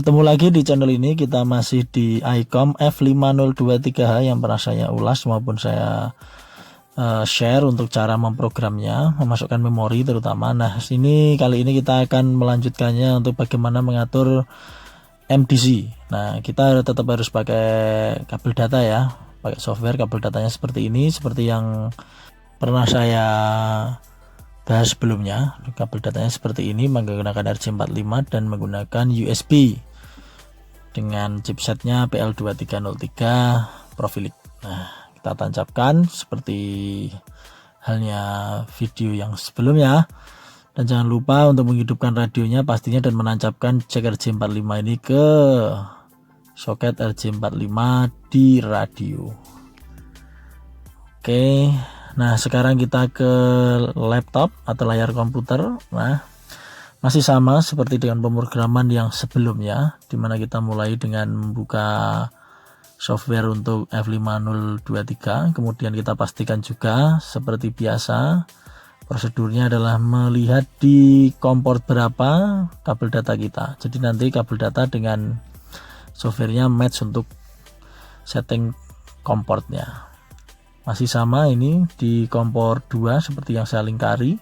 Ketemu lagi di channel ini, kita masih di ICOM F5023H yang pernah saya ulas maupun saya share untuk cara memprogramnya, memasukkan memori terutama. Nah, kali ini kita akan melanjutkannya untuk bagaimana mengatur MDC. Nah, kita tetap harus pakai kabel data ya, pakai software. Kabel datanya seperti ini, seperti yang pernah saya bahas sebelumnya. Kabel datanya seperti ini, menggunakan RJ45 dan menggunakan USB dengan chipsetnya PL2303 Profilik. Nah, kita tancapkan seperti halnya video yang sebelumnya, dan jangan lupa untuk menghidupkan radionya pastinya dan menancapkan jack RJ45 ini ke soket RJ45 di radio. Oke, nah sekarang kita ke laptop atau layar komputer. Nah, masih sama seperti dengan pemrograman yang sebelumnya, dimana kita mulai dengan membuka software untuk F5023. Kemudian kita pastikan juga seperti biasa, prosedurnya adalah melihat di kompor berapa kabel data kita. Jadi nanti kabel data dengan softwarenya match untuk setting komportnya. Masih sama ini di kompor 2 seperti yang saya lingkari.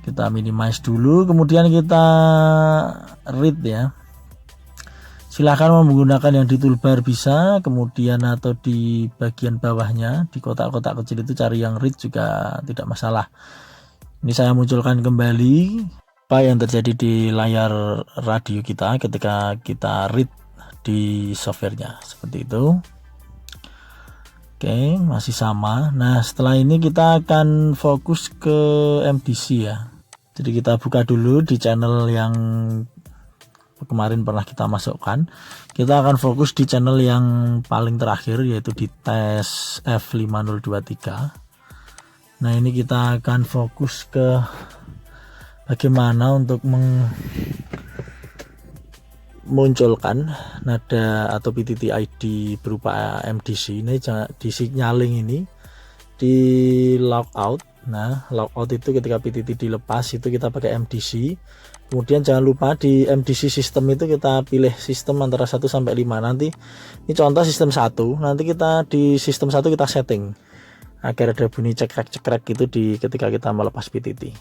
Kita minimize dulu, kemudian kita read ya. Silahkan menggunakan yang di toolbar bisa, kemudian atau di bagian bawahnya di kotak-kotak kecil itu cari yang read juga tidak masalah. Ini saya munculkan kembali apa yang terjadi di layar radio kita ketika kita read di softwarenya, seperti itu. Oke, masih sama. Nah, setelah ini kita akan fokus ke MDC ya. Jadi kita buka dulu di channel yang kemarin pernah kita masukkan. Kita akan fokus di channel yang paling terakhir, yaitu di tes F5023. Nah, ini kita akan fokus ke bagaimana untuk memunculkan nada atau PTT ID berupa MDC. Ini di signaling ini di logout. Nah, logout itu ketika PTT dilepas itu kita pakai MDC. Kemudian jangan lupa di MDC sistem itu kita pilih sistem antara 1 sampai 5. Nanti ini contoh sistem 1. Nanti kita di sistem 1 kita setting agar ada bunyi cekrek-cekrek gitu ketika kita melepas PTT.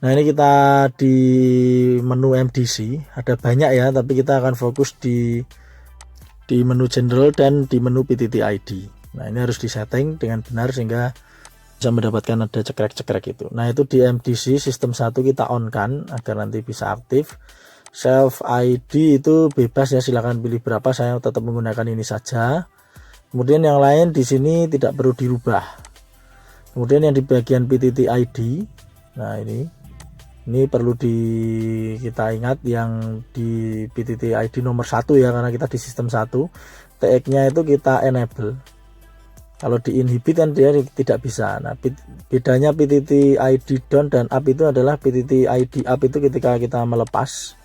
Nah, ini kita di menu MDC ada banyak ya, tapi kita akan fokus di menu general dan di menu PTT ID. Nah, ini harus disetting dengan benar sehingga bisa mendapatkan ada cekrek-cekrek itu. Nah, itu di MDC sistem 1 kita on kan agar nanti bisa aktif. Self ID itu bebas ya, silahkan pilih berapa, saya tetap menggunakan ini saja. Kemudian yang lain di sini tidak perlu dirubah. Kemudian yang di bagian PTT ID, nah ini perlu kita ingat yang di PTT ID nomor 1 ya, karena kita di sistem 1. TX-nya itu kita enable. Kalau di inhibit kan dia tidak bisa. Nah, bedanya PTT ID down dan up itu adalah PTT ID up itu ketika kita melepas,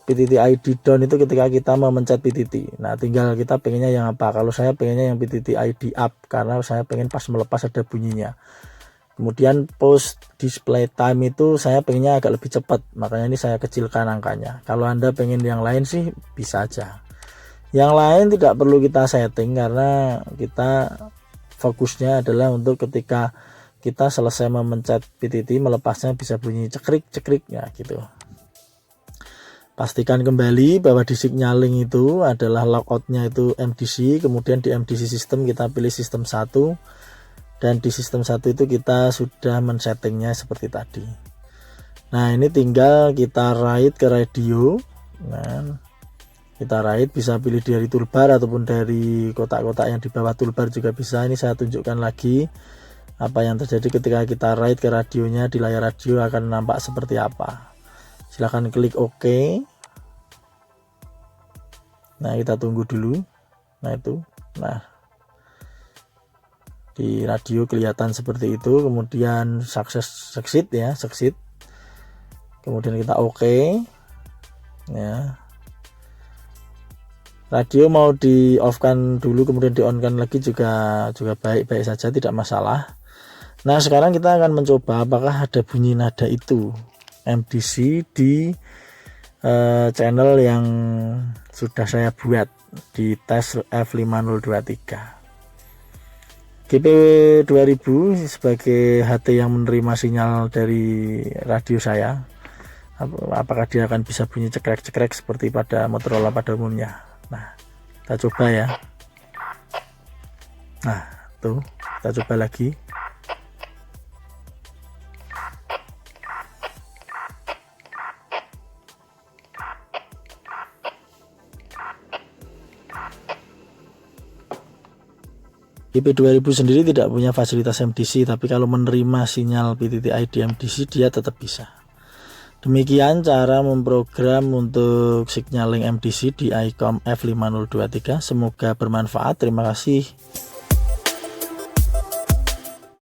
PTT ID down itu ketika kita memencet PTT. Nah, tinggal kita pengennya yang apa. Kalau saya pengennya yang PTT ID up karena saya pengen pas melepas ada bunyinya. Kemudian post display time itu saya pengennya agak lebih cepat, makanya ini saya kecilkan angkanya. Kalau Anda pengen yang lain sih bisa aja. Yang lain tidak perlu kita setting karena kita fokusnya adalah untuk ketika kita selesai memencet PTT, melepasnya bisa bunyi cekrik-cekrik ya gitu. Pastikan kembali bahwa di signaling itu adalah logoutnya itu MDC, kemudian di MDC system kita pilih sistem 1, dan di sistem 1 itu kita sudah men-settingnya seperti tadi. Nah, ini tinggal kita write ke radio. Nah, kita write bisa pilih dari toolbar ataupun dari kotak-kotak yang di bawah toolbar juga bisa. Ini saya tunjukkan lagi apa yang terjadi ketika kita write ke radionya. Di layar radio akan nampak seperti apa. Silahkan klik OK. Nah, kita tunggu dulu. Nah, itu. Nah, di radio kelihatan seperti itu. Kemudian succeed ya, succeed. Kemudian kita OK ya. Radio mau di off kan dulu kemudian di on kan lagi juga baik-baik saja, tidak masalah. Nah, sekarang kita akan mencoba apakah ada bunyi nada itu MDC di channel yang sudah saya buat di tes F5023. GP2000 sebagai HT yang menerima sinyal dari radio saya. Apakah dia akan bisa bunyi cekrek-cekrek seperti pada Motorola pada umumnya. Nah, kita coba ya. Nah, tuh kita coba lagi. GP2000 sendiri tidak punya fasilitas MDC, tapi kalau menerima sinyal PTT-ID MDC dia tetap bisa. Demikian cara memprogram untuk signaling MDC di ICOM F5023. Semoga bermanfaat. Terima kasih.